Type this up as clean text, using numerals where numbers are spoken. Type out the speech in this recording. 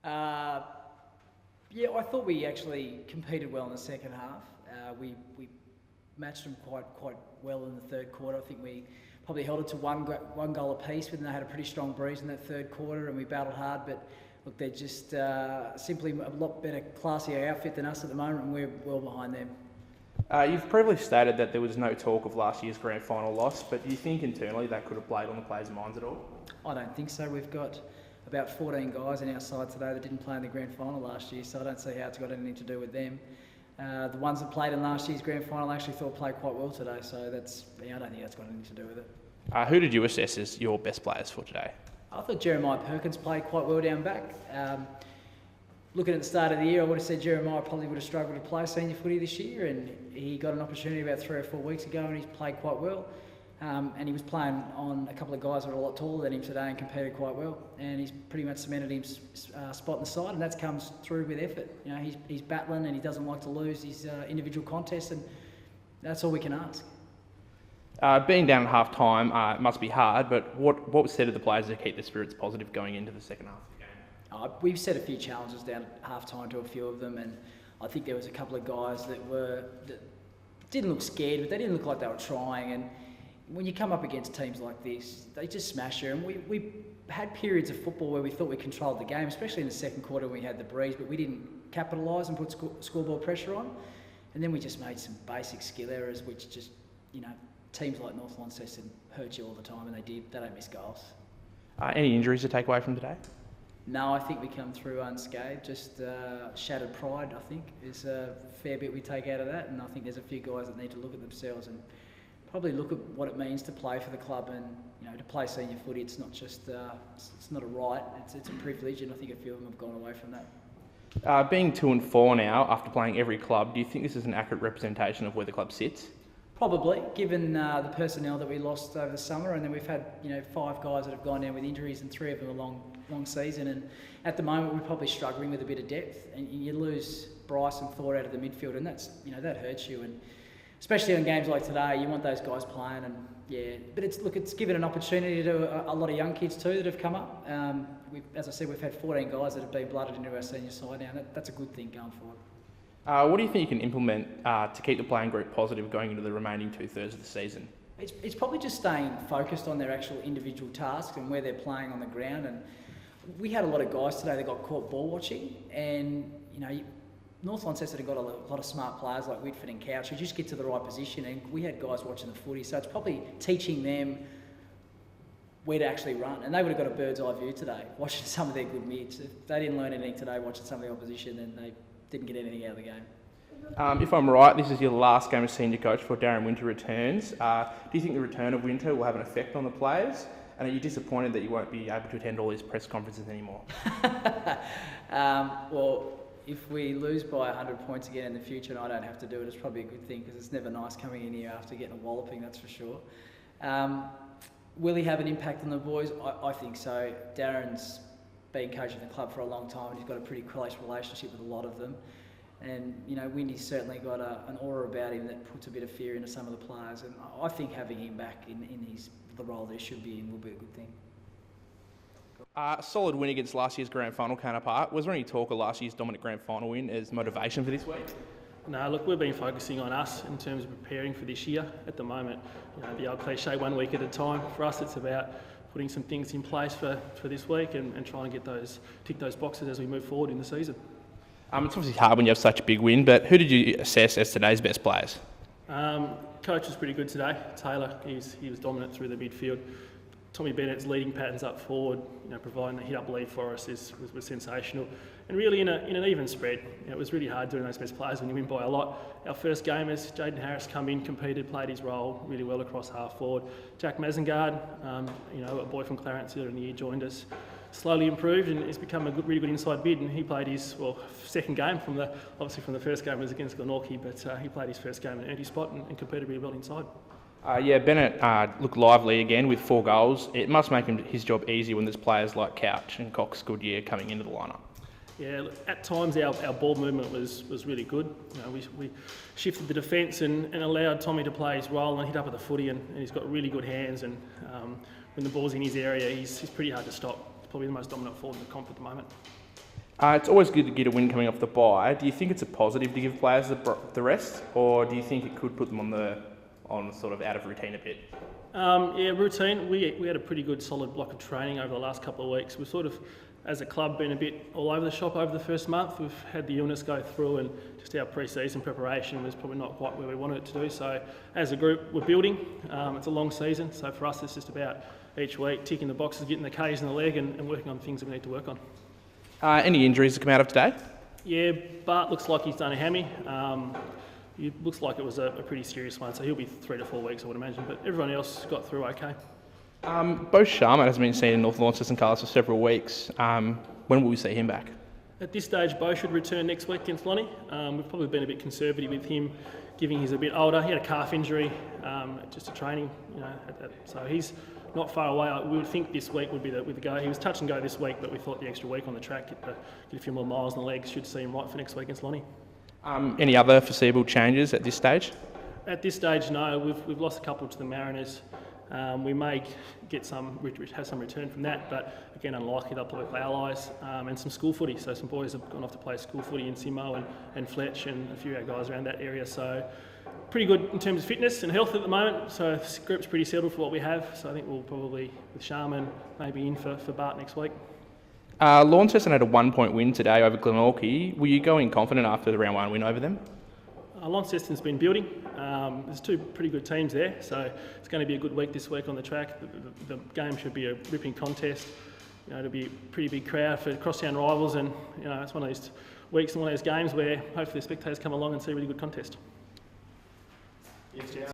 Uh, yeah, I thought we actually competed well in the second half. We matched them quite well in the third quarter. I think we probably held it to one goal apiece, but then they had a pretty strong breeze in that third quarter, and we battled hard. But look, they're just simply a lot better, classier outfit than us at the moment, and we're well behind them. You've previously stated that there was no talk of last year's grand final loss, but do you think internally that could have played on the players' minds at all? I don't think so. We've got about 14 guys in our side today that didn't play in the grand final last year, so I don't see how it's got anything to do with them. The ones that played in last year's grand final I actually thought played quite well today, so I don't think that's got anything to do with it. Who did you assess as your best players for today? I thought Jeremiah Perkins played quite well down back. Looking at the start of the year, I would have said Jeremiah probably would have struggled to play senior footy this year, and he got an opportunity about 3 or 4 weeks ago, and he's played quite well. And he was playing on a couple of guys that are a lot taller than him today and competed quite well. And he's pretty much cemented his spot in the side, and that comes through with effort. You know, he's battling and he doesn't like to lose his individual contests, and that's all we can ask. Being down at half time must be hard, but what was said to the players to keep their spirits positive going into the second half of the game? We've set a few challenges down at half time to a few of them, and I think there was a couple of guys that didn't look scared, but they didn't look like they were trying. And when you come up against teams like this, they just smash you. And we had periods of football where we thought we controlled the game, especially in the second quarter when we had the breeze, but we didn't capitalise and put scoreboard pressure on. And then we just made some basic skill errors, which just, teams like North Launceston hurt you all the time, and they don't miss goals. Any injuries to take away from today? No, I think we come through unscathed. Just shattered pride, I think, is a fair bit we take out of that. And I think there's a few guys that need to look at themselves and probably look at what it means to play for the club, and to play senior footy. It's not just it's not a right. It's a privilege, and I think a few of them have gone away from that. Being 2 and 4 now, after playing every club, do you think this is an accurate representation of where the club sits? Probably, given the personnel that we lost over the summer, and then we've had 5 guys that have gone down with injuries, and 3 of them a long season. And at the moment, we're probably struggling with a bit of depth, and you lose Bryce and Thor out of the midfield, and that's that hurts you. And especially in games like today, you want those guys playing. And but it's given an opportunity to a lot of young kids too that have come up. As I said, we've had 14 guys that have been blooded into our senior side now, and that's a good thing going forward. What do you think you can implement to keep the playing group positive going into the remaining 2/3 of the season? It's probably just staying focused on their actual individual tasks and where they're playing on the ground. And we had a lot of guys today that got caught ball watching, and North Launceston have got a lot of smart players like Whitford and Couch who just get to the right position, and we had guys watching the footy, so it's probably teaching them where to actually run. And they would have got a bird's eye view today watching some of their good mids. If they didn't learn anything today watching some of the opposition, then they didn't get anything out of the game. If I'm right, this is your last game as senior coach before Darren Winter returns. Do you think the return of Winter will have an effect on the players? And are you disappointed that you won't be able to attend all these press conferences anymore? Well, if we lose by 100 points again in the future and I don't have to do it, it's probably a good thing, because it's never nice coming in here after getting a walloping, that's for sure. Will he have an impact on the boys? I think so. Darren's been coaching the club for a long time, and he's got a pretty close relationship with a lot of them. And Windy's certainly got an aura about him that puts a bit of fear into some of the players. And I think having him back in the role that he should be in will be a good thing. Solid win against last year's grand final counterpart. Was there any talk of last year's dominant grand final win as motivation for this week? No, look, we've been focusing on us in terms of preparing for this year. At the moment, the old cliche, 1 week at a time. For us, it's about putting some things in place for this week and trying to tick those boxes as we move forward in the season. It's obviously hard when you have such a big win, but who did you assess as today's best players? Coach was pretty good today. Taylor, he was dominant through the midfield. Tommy Bennett's leading patterns up forward, providing the hit-up lead for us was sensational. And really in an even spread. It was really hard doing those best players when you win by a lot. Our first gamers, Jaden Harris come in, competed, played his role really well across half forward. Jack Mazengard, a boy from Clarence earlier in the year, joined us. Slowly improved and has become a really good inside bid, and he played his second game from the first game was against Glenorchy, but he played his first game and earned his spot and competed really well inside. Bennett looked lively again with 4 goals. It must make his job easier when there's players like Couch and Cox Goodyear coming into the lineup. Yeah, at times our ball movement was really good. We shifted the defence and allowed Tommy to play his role and hit up at the footy, and he's got really good hands, and when the ball's in his area, he's pretty hard to stop. He's probably the most dominant forward in the comp at the moment. It's always good to get a win coming off the bye. Do you think it's a positive to give players the rest, or do you think it could put them on sort of out of routine a bit? Yeah, routine. We had a pretty good solid block of training over the last couple of weeks. We've sort of, as a club, been a bit all over the shop over the first month. We've had the illness go through, and just our pre-season preparation was probably not quite where we wanted it to do. So as a group, we're building. It's a long season, so for us it's just about each week ticking the boxes, getting the K's in the leg and working on things that we need to work on. Any injuries to come out of today? Yeah, Bart looks like he's done a hammy. It looks like it was a pretty serious one, so he'll be 3 to 4 weeks, I would imagine. But everyone else got through okay. Bo Sharma hasn't been seen in North Launceston colours for several weeks. When will we see him back? At this stage, Bo should return next week against Lonnie. We've probably been a bit conservative with him, given he's a bit older. He had a calf injury, just a training, so he's not far away. We would think this week would be the go. He was touch and go this week, but we thought the extra week on the track, get a few more miles in the legs, should see him right for next week against Lonnie. Any other foreseeable changes at this stage? At this stage, no. We've lost a couple to the Mariners. We may get have some return from that, but again, unlikely. They'll probably play allies and some school footy. So some boys have gone off to play school footy in Simo and Fletch and a few of our guys around that area. So pretty good in terms of fitness and health at the moment. So the group's pretty settled for what we have. So I think we'll probably, with Sharman, maybe in for Bart next week. Launceston had a 1-point win today over Glenorchy. Were you going confident after the round 1 win over them? Launceston's been building. There's 2 pretty good teams there, so it's going to be a good week this week on the track. The game should be a ripping contest. It'll be a pretty big crowd for crosstown rivals, and it's one of those weeks and one of those games where hopefully the spectators come along and see a really good contest. Yes,